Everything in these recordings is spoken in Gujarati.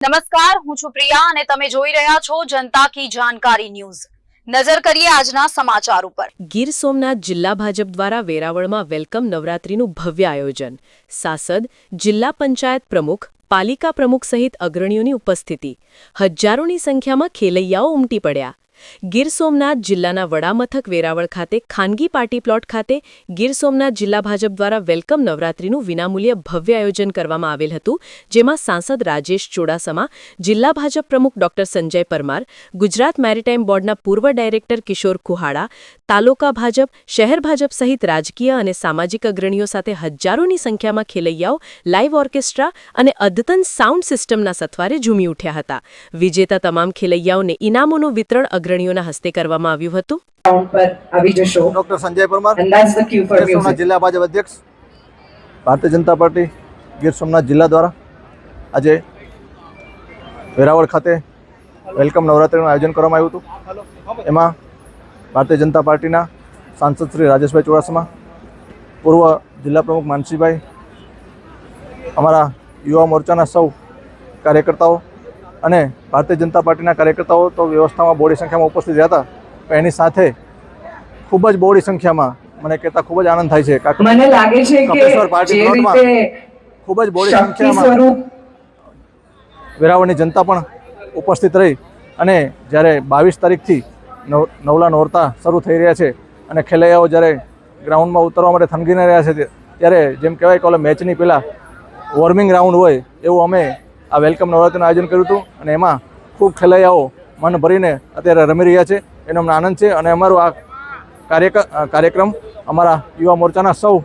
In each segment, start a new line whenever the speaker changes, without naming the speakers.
નમસ્કાર, હું છું પ્રિયા અને તમે જોઈ રહ્યા છો જનતા કી જાણકારી ન્યૂઝ। નજર કરીએ આજના સમાચાર ઉપર।
ગીર સોમનાથ જિલ્લા ભાજપ દ્વારા વેરાવળમાં વેલકમ નવરાત્રીનું ભવ્ય આયોજન। સાસદ, જિલ્લા પંચાયત પ્રમુખ, પાલિકા પ્રમુખ સહિત અગ્રણીઓની ઉપસ્થિતિ। હજારોની સંખ્યામાં ખેલૈયાઓ ઉમટી પડ્યા। ગીર સોમનાથ જિલ્લાના વડામથક વેરાવળ ખાતે ખાનગી પાર્ટી પ્લોટ ખાતે ગીર સોમનાથ જિલ્લા ભાજપ દ્વારા વેલકમ નવરાત્રીનું વિનામૂલ્યે ભવ્ય આયોજન કરવામાં આવેલ હતું, જેમાં સાંસદ રાજેશ ચુડાસમા, જિલ્લા ભાજપ પ્રમુખ ડોક્ટર સંજય પરમાર, ગુજરાત મેરીટાઈમ બોર્ડના પૂર્વ ડાયરેક્ટર કિશોર કુહાડા, તાલુકા ભાજપ, શહેર ભાજપ સહિત રાજકીય અને સામાજિક અગ્રણીઓ સાથે હજારોની સંખ્યામાં ખેલૈયાઓ લાઇવ ઓર્કેસ્ટ્રા અને અદ્યતન સાઉન્ડ સિસ્ટમના સથવારે ઝૂમી ઉઠ્યા હતા। વિજેતા તમામ ખેલૈયાઓને ઇનામોનું વિતરણ અગ્રણીઓના હસ્તે કરવામાં આવ્યું હતું।
ડોક્ટર સંજય પરમાર, ગીર સોમનાથ જિલ્લા ભાજપ અધ્યક્ષ, ભારતીય જનતા પાર્ટી ગીર સોમનાથ જિલ્લા દ્વારા આજે વેરાવળ ખાતે વેલકમ નવરાત્રીનું આયોજન કરવામાં આવ્યું હતું। એમાં ભારતીય જનતા પાર્ટીના સાંસદ શ્રી રાજેશભાઈ ચુડાસમા, પૂર્વ જિલ્લા પ્રમુખ માનસીભાઈ, અમારા યુવા મોરચાના સૌ કાર્યકર્તાઓ અને ભારતીય જનતા પાર્ટીના કાર્યકર્તાઓ તો વ્યવસ્થામાં બહોળી સંખ્યામાં ઉપસ્થિત રહ્યા હતા, પણ એની સાથે ખૂબ જ બહોળી સંખ્યામાં મને કહેતા ખૂબ જ આનંદ થાય છે કે મને લાગે છે કે પાર્ટી પ્લોટમાં ખૂબ જ બહોળી સંખ્યામાં વેરાવળની જનતા પણ ઉપસ્થિત રહી અને જ્યારે 22 તારીખથી નવલા નોરતા શરૂ થઈ રહ્યા છે અને ખેલૈયાઓ જ્યારે ગ્રાઉન્ડમાં ઉતરવા માટે થનગીને રહ્યા છે, ત્યારે જેમ કહેવાય કે મેચની પહેલાં વોર્મિંગ રાઉન્ડ હોય એવું અમે આ વેલકમ નવરાત્રીનું આયોજન કર્યું હતું અને એમાં ખૂબ ખેલૈયાઓ મન ભરીને અત્યારે રમી રહ્યા છે, એનો અમને આનંદ છે। અને અમારો આ કાર્યક્રમ અમારા યુવા મોરચાના સૌ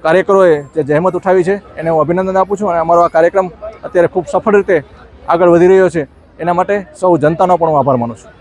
કાર્યકરોએ જે જહેમત ઉઠાવી છે એને હું અભિનંદન આપું છું અને અમારો આ કાર્યક્રમ અત્યારે ખૂબ સફળ રીતે આગળ વધી રહ્યો છે, એના માટે સૌ જનતાનો પણ હું આભાર માનું છું।